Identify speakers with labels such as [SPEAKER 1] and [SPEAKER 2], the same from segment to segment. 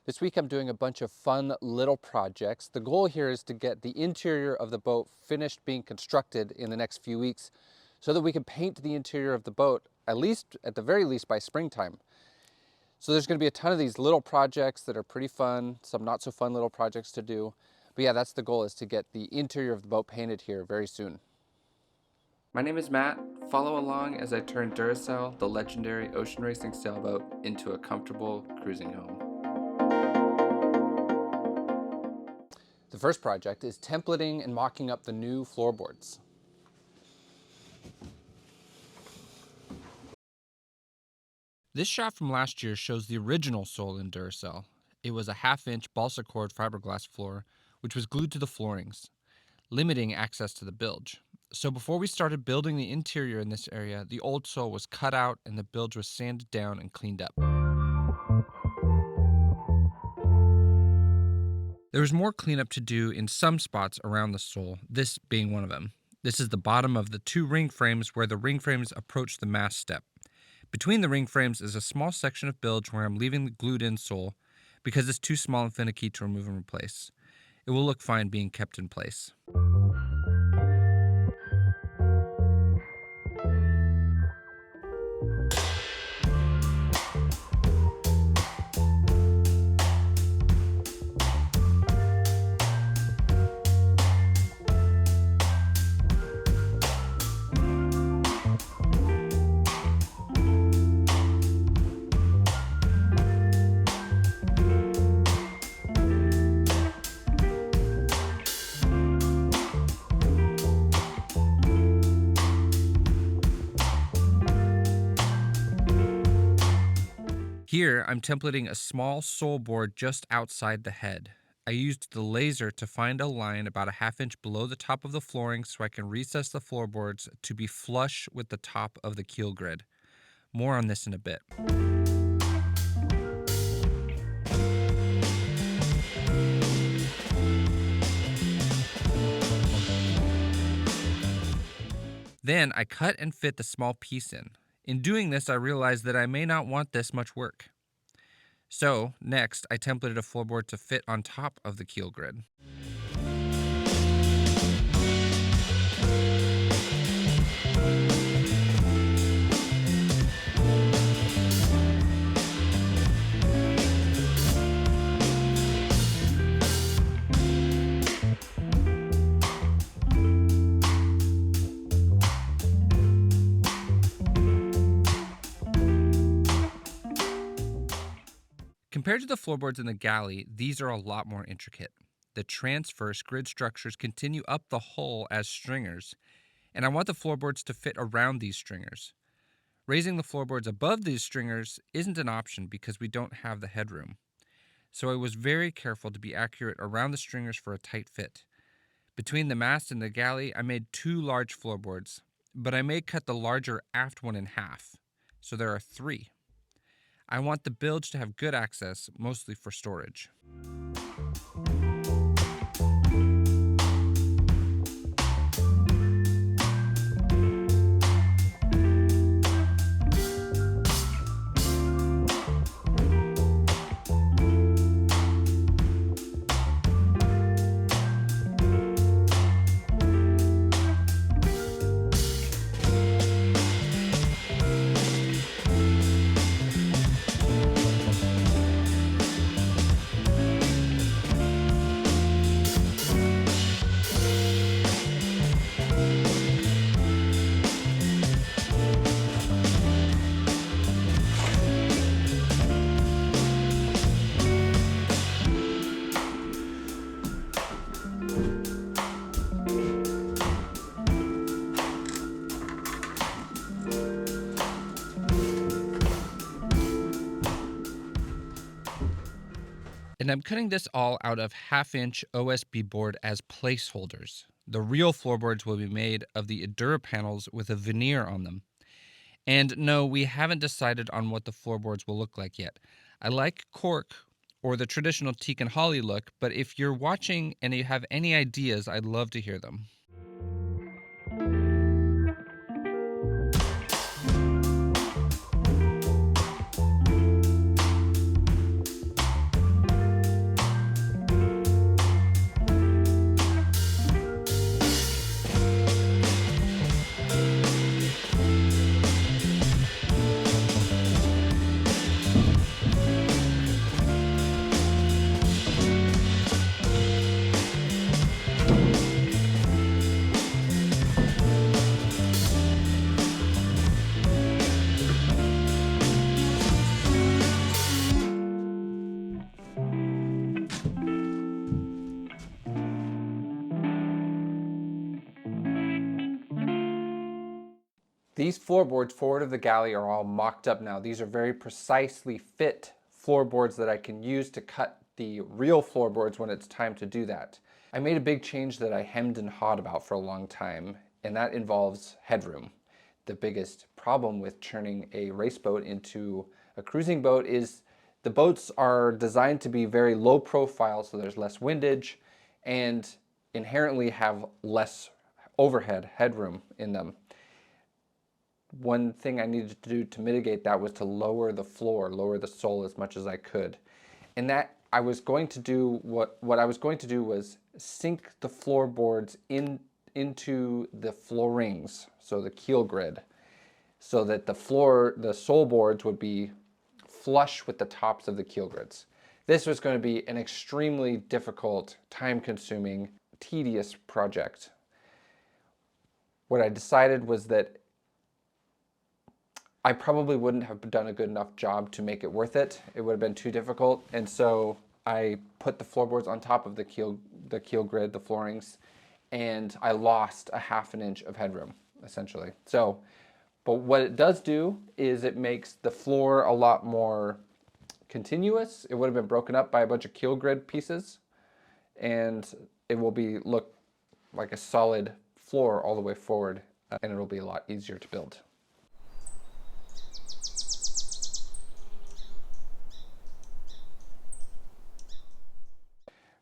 [SPEAKER 1] This week I'm doing a bunch of fun little projects. The goal here is to get the interior of the boat finished being constructed in the next few weeks so that we can paint the interior of the boat at the very least by springtime. So there's going to be a ton of these little projects that are pretty fun, some not so fun little projects to do. But yeah, that's the goal, is to get the interior of the boat painted here very soon. My name is Matt. Follow along as I turn Duracell, the legendary ocean racing sailboat, into a comfortable cruising home. The first project is templating and mocking up the new floorboards. This shot from last year shows the original sole in Duracell. It was a 1/2-inch balsa cord fiberglass floor, which was glued to the floorings, limiting access to the bilge. So before we started building the interior in this area, the old sole was cut out and the bilge was sanded down and cleaned up. There was more cleanup to do in some spots around the sole, this being one of them. This is the bottom of the 2 ring frames where the ring frames approach the mast step. Between the ring frames is a small section of bilge where I'm leaving the glued-in sole because it's too small and finicky to remove and replace. It will look fine being kept in place. Here, I'm templating a small sole board just outside the head. I used the laser to find a line about a 1/2 inch below the top of the flooring so I can recess the floorboards to be flush with the top of the keel grid. More on this in a bit. Then I cut and fit the small piece in. In doing this, I realized that I may not want this much work. So, next, I templated a floorboard to fit on top of the keel grid. Compared to the floorboards in the galley, these are a lot more intricate. The transverse grid structures continue up the hull as stringers, and I want the floorboards to fit around these stringers. Raising the floorboards above these stringers isn't an option because we don't have the headroom. So I was very careful to be accurate around the stringers for a tight fit. Between the mast and the galley, I made 2 large floorboards, but I may cut the larger aft one in half, so there are 3. I want the bilge to have good access, mostly for storage. And I'm cutting this all out of 1/2-inch OSB board as placeholders. The real floorboards will be made of the Endura panels with a veneer on them. And no, we haven't decided on what the floorboards will look like yet. I like cork or the traditional teak and holly look, but if you're watching and you have any ideas, I'd love to hear them. These floorboards forward of the galley are all mocked up now. These are very precisely fit floorboards that I can use to cut the real floorboards when it's time to do that. I made a big change that I hemmed and hawed about for a long time, and that involves headroom. The biggest problem with turning a race boat into a cruising boat is the boats are designed to be very low profile, so there's less windage, and inherently have less overhead headroom in them. One thing I needed to do to mitigate that was to lower the floor, lower the sole as much as I could. And that I was going to do, what I was going to do was sink the floorboards into the floorings, so the keel grid, so that the sole boards would be flush with the tops of the keel grids. This was going to be an extremely difficult, time-consuming, tedious project. What I decided was that I probably wouldn't have done a good enough job to make it worth it. It would have been too difficult, and so I put the floorboards on top of the keel grid, the floorings, and I lost a ½ inch of headroom, essentially. So, but what it does do is it makes the floor a lot more continuous. It would have been broken up by a bunch of keel grid pieces, and it will look like a solid floor all the way forward, and it'll be a lot easier to build.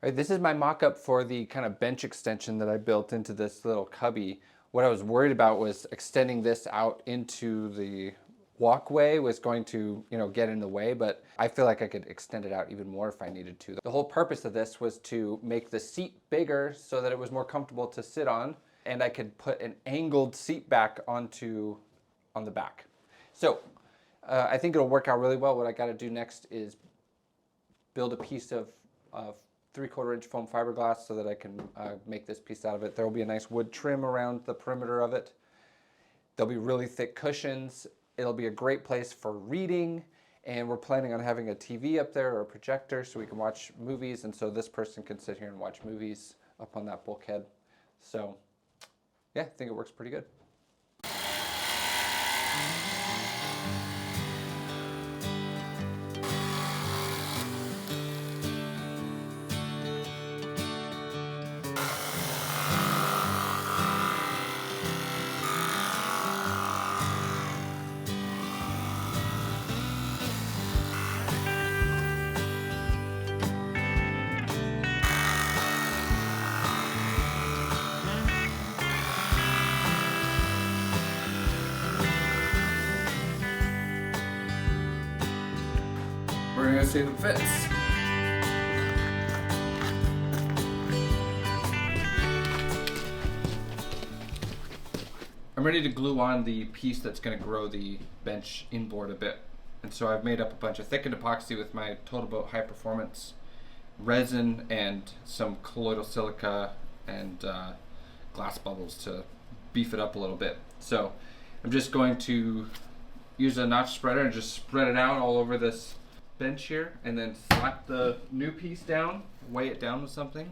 [SPEAKER 1] All right, this is my mock-up for the kind of bench extension that I built into this little cubby. What I was worried about was extending this out into the walkway was going to, get in the way, but I feel like I could extend it out even more if I needed to. The whole purpose of this was to make the seat bigger so that it was more comfortable to sit on, and I could put an angled seat back on the back. So I think it'll work out really well. What I got to do next is build a piece of 3/4 inch foam fiberglass so that I can make this piece out of it. There will be a nice wood trim around the perimeter of it. There'll be really thick cushions. It'll be a great place for reading, and we're planning on having a TV up there or a projector so we can watch movies, and so this person can sit here and watch movies up on that bulkhead. So yeah, I think it works pretty good. We're gonna see if it fits. I'm ready to glue on the piece that's gonna grow the bench inboard a bit. And so I've made up a bunch of thickened epoxy with my Total Boat High Performance resin and some colloidal silica and glass bubbles to beef it up a little bit. So I'm just going to use a notch spreader and just spread it out all over this bench here, and then slap the new piece down, weigh it down with something.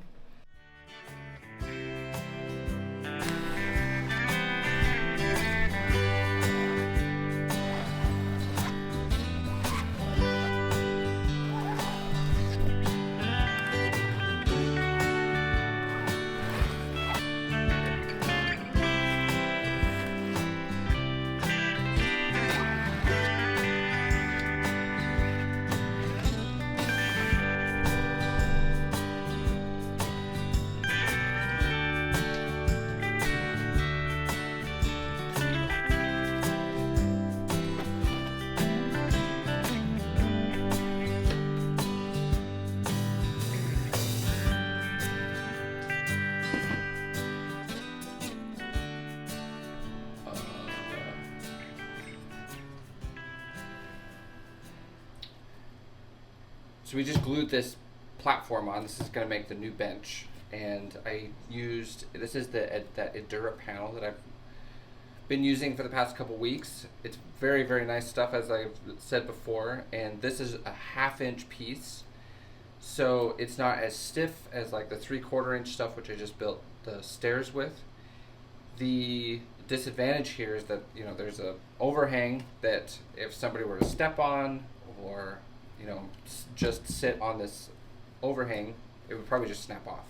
[SPEAKER 1] So we just glued this platform on. This is going to make the new bench, and I used, this is that Endura panel that I've been using for the past couple weeks. It's very, very nice stuff, as I've said before, and this is a ½ inch piece, so it's not as stiff as like the 3/4 inch stuff which I just built the stairs with, The disadvantage here is that, you know, there's a overhang that if somebody were to step on or, you know, just sit on this overhang, it would probably just snap off.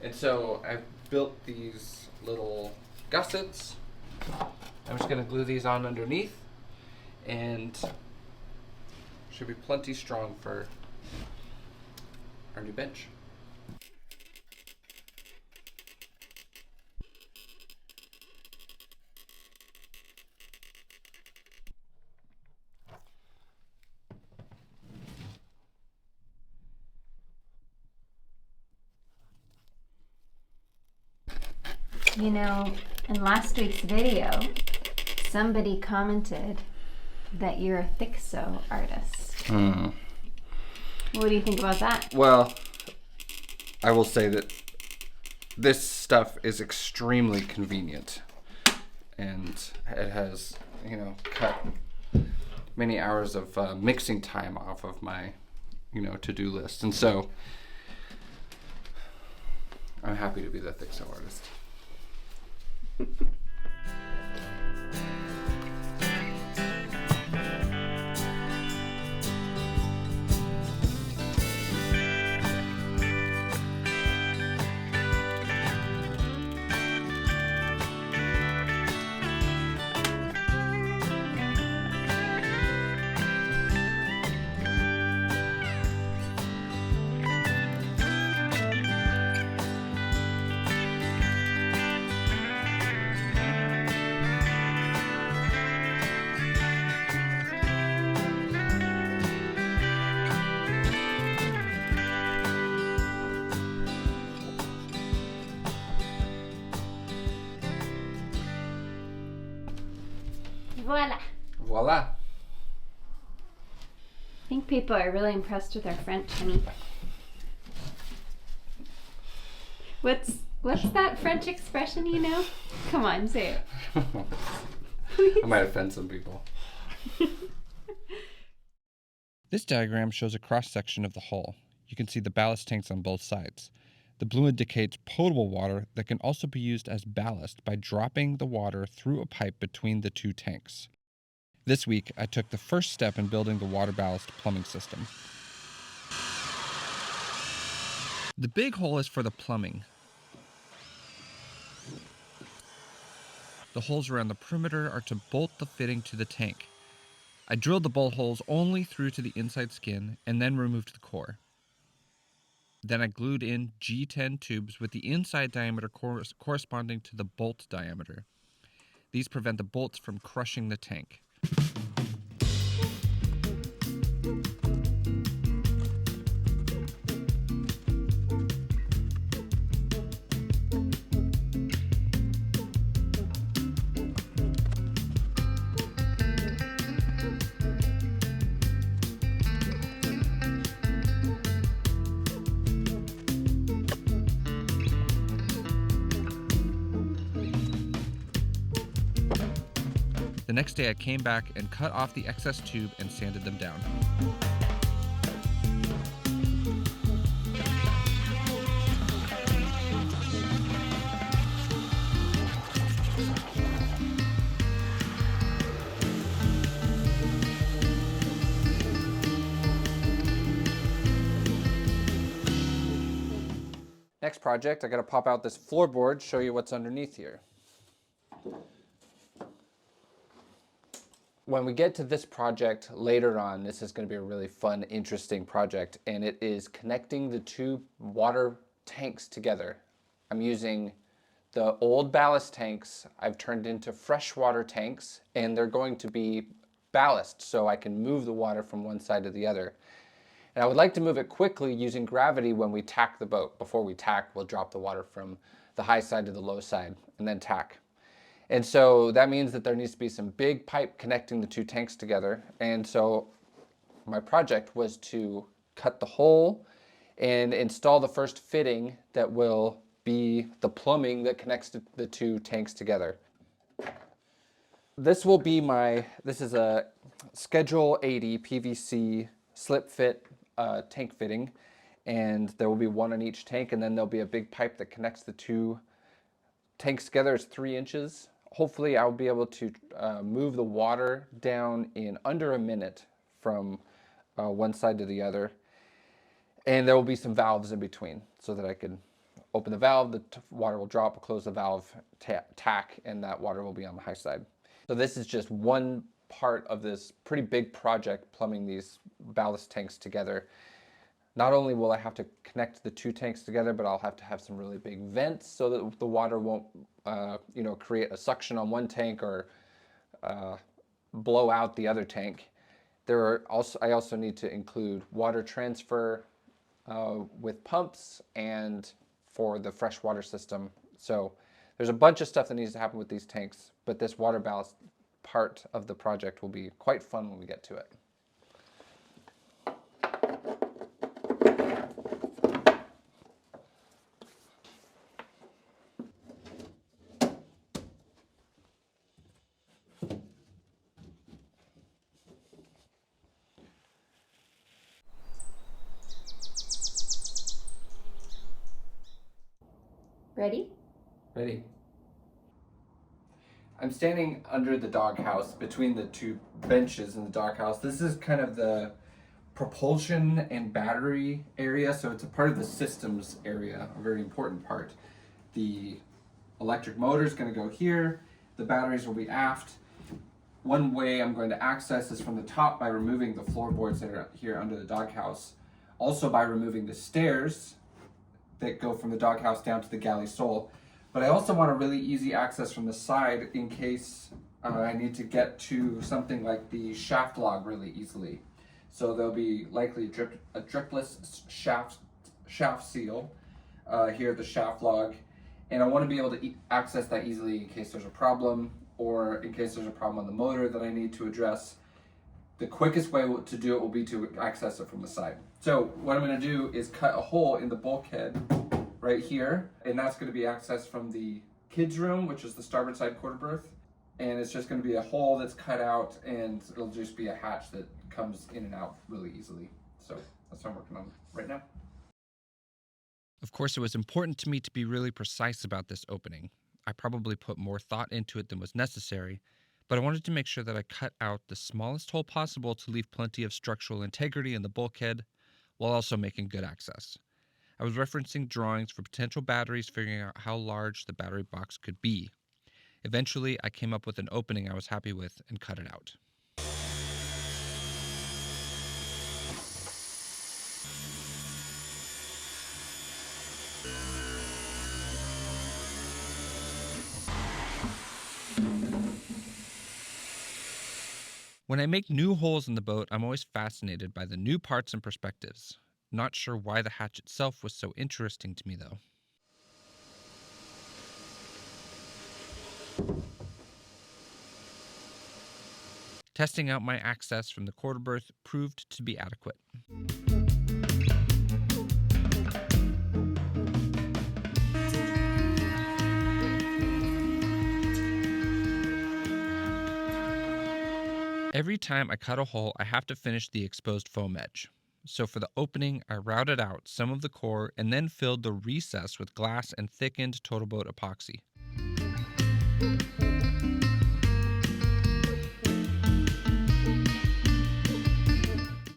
[SPEAKER 1] And so I've built these little gussets. I'm just going to glue these on underneath, and should be plenty strong for our new bench.
[SPEAKER 2] You know, in last week's video, somebody commented that you're a thick sew artist. What do you think about that?
[SPEAKER 1] Well, I will say that this stuff is extremely convenient, and it has, you know, cut many hours of mixing time off of my, you know, to-do list. And so I'm happy to be the thick sew artist.
[SPEAKER 2] Voila.
[SPEAKER 1] Voila.
[SPEAKER 2] I think people are really impressed with our French, honey. What's that French expression, you know? Come on, say it.
[SPEAKER 1] I might offend some people. This diagram shows a cross-section of the hull. You can see the ballast tanks on both sides. The blue indicates potable water that can also be used as ballast by dropping the water through a pipe between the two tanks. This week, I took the first step in building the water ballast plumbing system. The big hole is for the plumbing. The holes around the perimeter are to bolt the fitting to the tank. I drilled the bolt holes only through to the inside skin and then removed the core. Then I glued in G10 tubes with the inside diameter corresponding to the bolt diameter. These prevent the bolts from crushing the tank. The next day I came back and cut off the excess tube and sanded them down. Next project, I gotta pop out this floorboard, show you what's underneath here. When we get to this project later on, this is going to be a really fun, interesting project, and it is connecting the two water tanks together. I'm using the old ballast tanks I've turned into freshwater tanks, and they're going to be ballast so I can move the water from one side to the other. And I would like to move it quickly using gravity when we tack the boat. Before we tack, we'll drop the water from the high side to the low side and then tack. And so that means that there needs to be some big pipe connecting the two tanks together. And so my project was to cut the hole and install the first fitting that will be the plumbing that connects the two tanks together. This will be this is a Schedule 80 PVC slip fit tank fitting, and there will be one on each tank, and then there'll be a big pipe that connects the two tanks together is 3 inches. Hopefully I'll be able to move the water down in under a minute from one side to the other. And there will be some valves in between so that I can open the valve, the water will drop, close the valve, tack, and that water will be on the high side. So this is just one part of this pretty big project, plumbing these ballast tanks together. Not only will I have to connect the 2 tanks together, but I'll have to have some really big vents so that the water won't, create a suction on one tank or blow out the other tank. I also need to include water transfer with pumps and for the freshwater system. So there's a bunch of stuff that needs to happen with these tanks, but this water ballast part of the project will be quite fun when we get to it.
[SPEAKER 2] Ready?
[SPEAKER 1] Ready? I'm standing under the doghouse between the 2 benches in the doghouse. This is kind of the propulsion and battery area, so it's a part of the systems area, a very important part. The electric motor is going to go here, the batteries will be aft. One way I'm going to access is from the top by removing the floorboards that are here under the doghouse. Also by removing the stairs that go from the doghouse down to the galley sole. But I also want a really easy access from the side in case I need to get to something like the shaft log really easily. So there'll be likely a dripless shaft seal here at the shaft log. And I want to be able to access that easily in case there's a problem, or in case there's a problem on the motor that I need to address. The quickest way to do it will be to access it from the side. So what I'm going to do is cut a hole in the bulkhead right here, and that's going to be accessed from the kids' room, which is the starboard side quarter berth. And it's just going to be a hole that's cut out, and it'll just be a hatch that comes in and out really easily. So that's what I'm working on right now. Of course, it was important to me to be really precise about this opening. I probably put more thought into it than was necessary, but I wanted to make sure that I cut out the smallest hole possible to leave plenty of structural integrity in the bulkhead while also making good access. I was referencing drawings for potential batteries, figuring out how large the battery box could be. Eventually, I came up with an opening I was happy with and cut it out. When I make new holes in the boat, I'm always fascinated by the new parts and perspectives. Not sure why the hatch itself was so interesting to me, though. Testing out my access from the quarter berth proved to be adequate. Every time I cut a hole, I have to finish the exposed foam edge. So for the opening, I routed out some of the core and then filled the recess with glass and thickened total boat epoxy.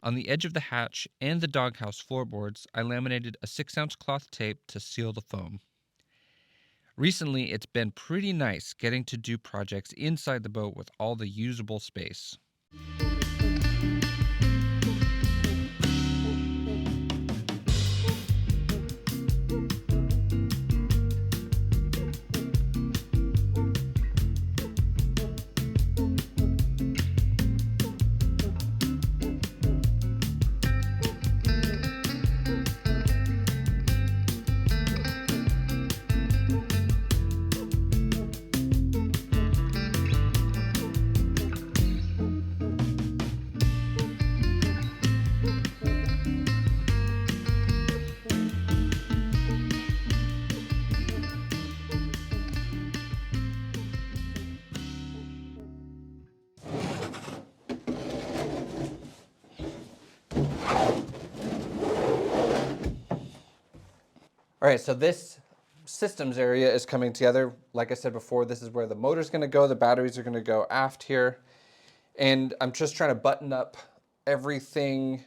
[SPEAKER 1] On the edge of the hatch and the doghouse floorboards, I laminated a 6-ounce cloth tape to seal the foam. Recently, it's been pretty nice getting to do projects inside the boat with all the usable space. All right, so this systems area is coming together. Like I said before, this is where the motor's going to go. The batteries are going to go aft here. And I'm just trying to button up everything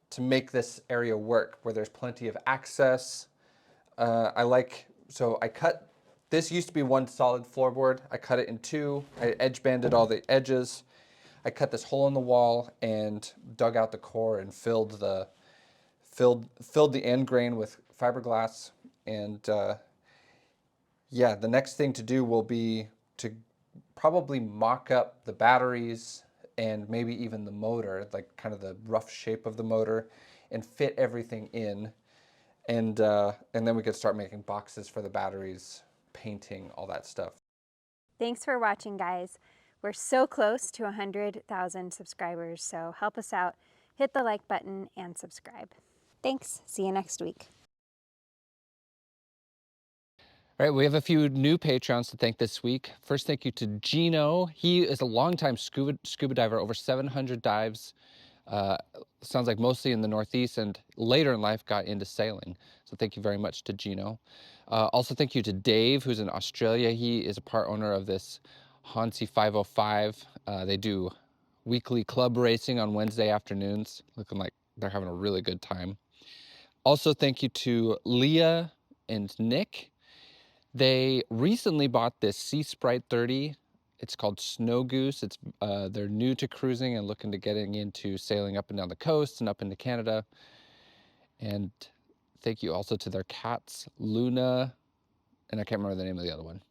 [SPEAKER 1] to make this area work, where there's plenty of access. So I cut, this used to be one solid floorboard. I cut it in two. I edge banded all the edges. I cut this hole in the wall and dug out the core and filled the end grain with fiberglass. And yeah, the next thing to do will be to probably mock up the batteries and maybe even the motor, like kind of the rough shape of the motor, and fit everything in. And then we could start making boxes for the batteries, painting, all that stuff.
[SPEAKER 2] Thanks for watching, guys. We're so close to 100,000 subscribers, so help us out. Hit the like button and subscribe. Thanks. See you next week.
[SPEAKER 1] All right, we have a few new Patreons to thank this week. First, thank you to Gino. He is a longtime scuba diver, over 700 dives. Sounds like mostly in the Northeast, and later in life got into sailing. So thank you very much to Gino. Also, thank you to Dave, who's in Australia. He is a part owner of this Hansi 505. They do weekly club racing on Wednesday afternoons, looking like they're having a really good time. Also, thank you to Leah and Nick. They recently bought this Sea Sprite 30. It's called Snow Goose. They're new to cruising and looking to getting into sailing up and down the coast and up into Canada. And thank you also to their cats, Luna, and I can't remember the name of the other one.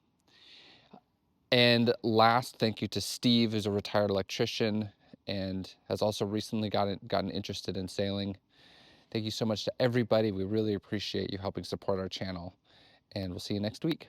[SPEAKER 1] And last, thank you to Steve, who's a retired electrician and has also recently gotten interested in sailing. Thank you so much to everybody. We really appreciate you helping support our channel, and we'll see you next week.